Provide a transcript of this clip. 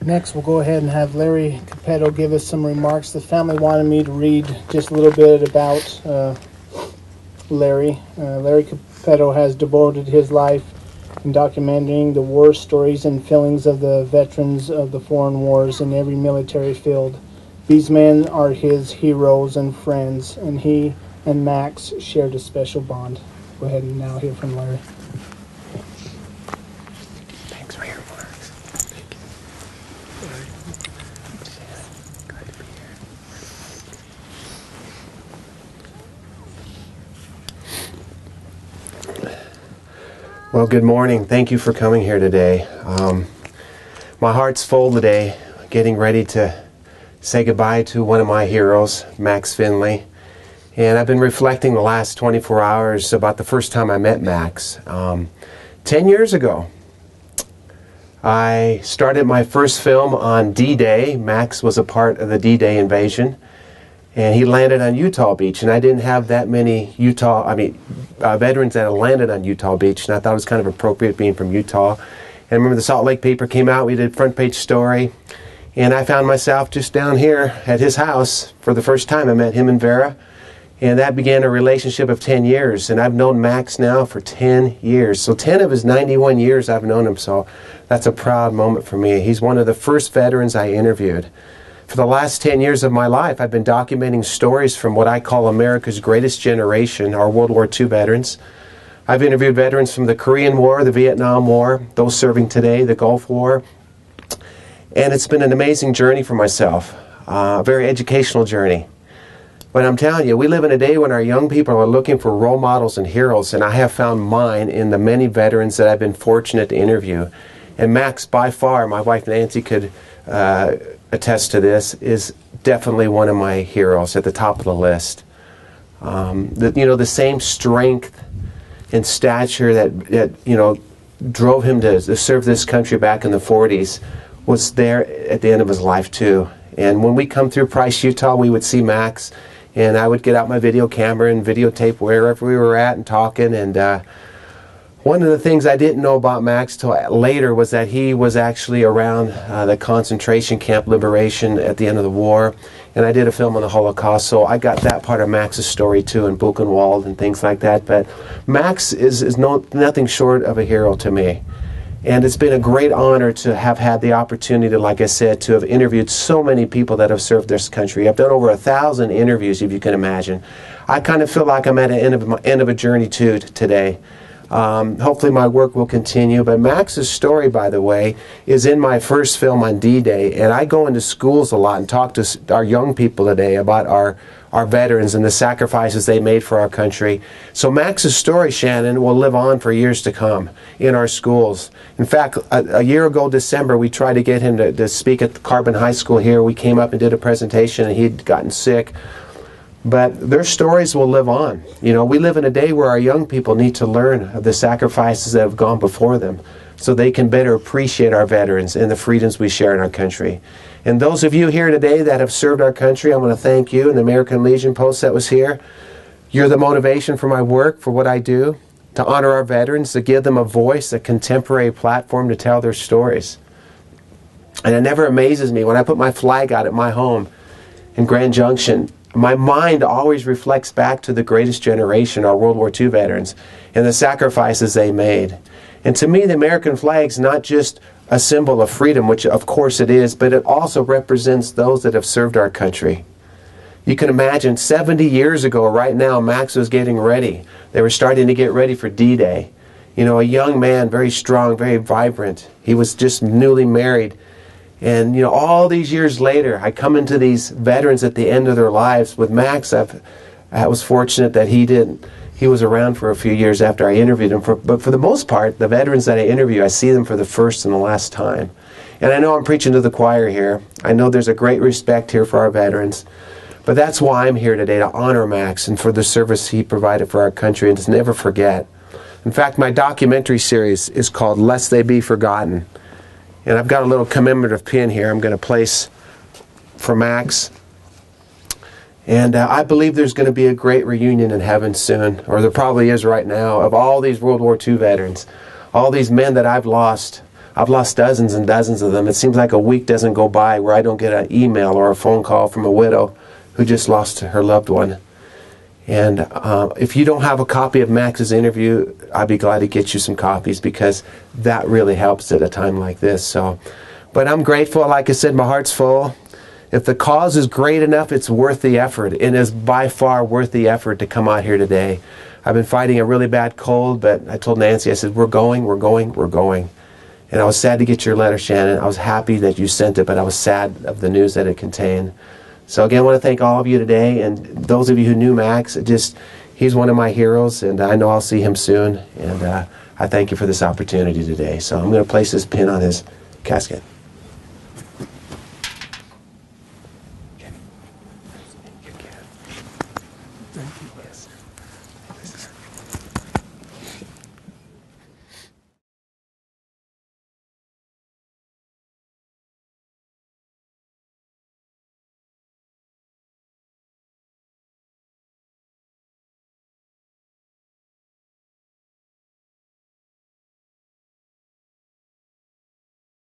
Next, we'll go ahead and have Larry Capetto give us some remarks. The family wanted me to read just a little bit about Larry. Larry Capetto has devoted his life in documenting the war stories and feelings of the veterans of the foreign wars in every military field. These men are his heroes and friends, and he and Max shared a special bond. Go ahead and now hear from Larry. Thanks for your remarks. Thank you. Glad to be here. Well, good morning. Thank you for coming here today. My heart's full today, getting ready to say goodbye to one of my heroes, Max Finley. And I've been reflecting the last 24 hours about the first time I met Max. 10 years ago, I started my first film on D-Day. Max was a part of the D-Day invasion. And he landed on Utah Beach. And I didn't have that many veterans that had landed on Utah Beach. And I thought it was kind of appropriate being from Utah. And I remember the Salt Lake paper came out. We did a front page story. And I found myself just down here at his house for the first time. I met him and Vera. And that began a relationship of 10 years. And I've known Max now for 10 years. So 10 of his 91 years I've known him. So that's a proud moment for me. He's one of the first veterans I interviewed. For the last 10 years of my life, I've been documenting stories from what I call America's greatest generation, our World War II veterans. I've interviewed veterans from the Korean War, the Vietnam War, those serving today, the Gulf War. And it's been an amazing journey for myself, a very educational journey. But I'm telling you, we live in a day when our young people are looking for role models and heroes, and I have found mine in the many veterans that I've been fortunate to interview. And Max, by far, my wife Nancy could attest to this, is definitely one of my heroes at the top of the list. The same strength and stature that drove him to serve this country back in the 40s was there at the end of his life too. And when we come through Price, Utah, we would see Max. And I would get out my video camera and videotape wherever we were at and talking. And one of the things I didn't know about Max till later was that he was actually around the concentration camp liberation at the end of the war. And I did a film on the Holocaust, so I got that part of Max's story too, in Buchenwald and things like that. But Max is nothing short of a hero to me. And it's been a great honor to have had the opportunity, like I said, to have interviewed so many people that have served this country. I've done over 1,000 interviews, if you can imagine. I kind of feel like I'm at the end of a journey too today. Hopefully my work will continue. But Max's story, by the way, is in my first film on D-Day. And I go into schools a lot and talk to our young people today about our veterans and the sacrifices they made for our country. So Max's story, Shannon, will live on for years to come in our schools. In fact, a year ago, December, we tried to get him to speak at the Carbon High School here. We came up and did a presentation, and he'd gotten sick. But their stories will live on. You know, we live in a day where our young people need to learn of the sacrifices that have gone before them so they can better appreciate our veterans and the freedoms we share in our country. And those of you here today that have served our country, I want to thank you and the American Legion Post that was here. You're the motivation for my work, for what I do, to honor our veterans, to give them a voice, a contemporary platform to tell their stories. And it never amazes me when I put my flag out at my home in Grand Junction. My mind always reflects back to the greatest generation, our World War II veterans, and the sacrifices they made. And to me, the American flag's not just a symbol of freedom, which of course it is, but it also represents those that have served our country. You can imagine 70 years ago, right now, Max was getting ready. They were starting to get ready for D-Day. You know, a young man, very strong, very vibrant. He was just newly married. And, you know, all these years later, I come into these veterans at the end of their lives. With Max, I was fortunate that he was around for a few years after I interviewed him. But for the most part, the veterans that I interview, I see them for the first and the last time. And I know I'm preaching to the choir here. I know there's a great respect here for our veterans. But that's why I'm here today, to honor Max and for the service he provided for our country and to never forget. In fact, my documentary series is called Lest They Be Forgotten. And I've got a little commemorative pin here I'm going to place for Max. And I believe there's going to be a great reunion in heaven soon, or there probably is right now, of all these World War II veterans, all these men that I've lost I've lost dozens and dozens of them. It seems like a week doesn't go by where I don't get an email or a phone call from a widow who just lost her loved one. And if you don't have a copy of Max's interview, I'd be glad to get you some copies, because that really helps at a time like this. So, but I'm grateful. Like I said, my heart's full. If the cause is great enough, it's worth the effort. It is by far worth the effort to come out here today. I've been fighting a really bad cold, but I told Nancy, I said, we're going. And I was sad to get your letter, Shannon. I was happy that you sent it, but I was sad of the news that it contained. So again, I want to thank all of you today, and those of you who knew Max, he's one of my heroes, and I know I'll see him soon, and I thank you for this opportunity today. So I'm going to place this pin on his casket.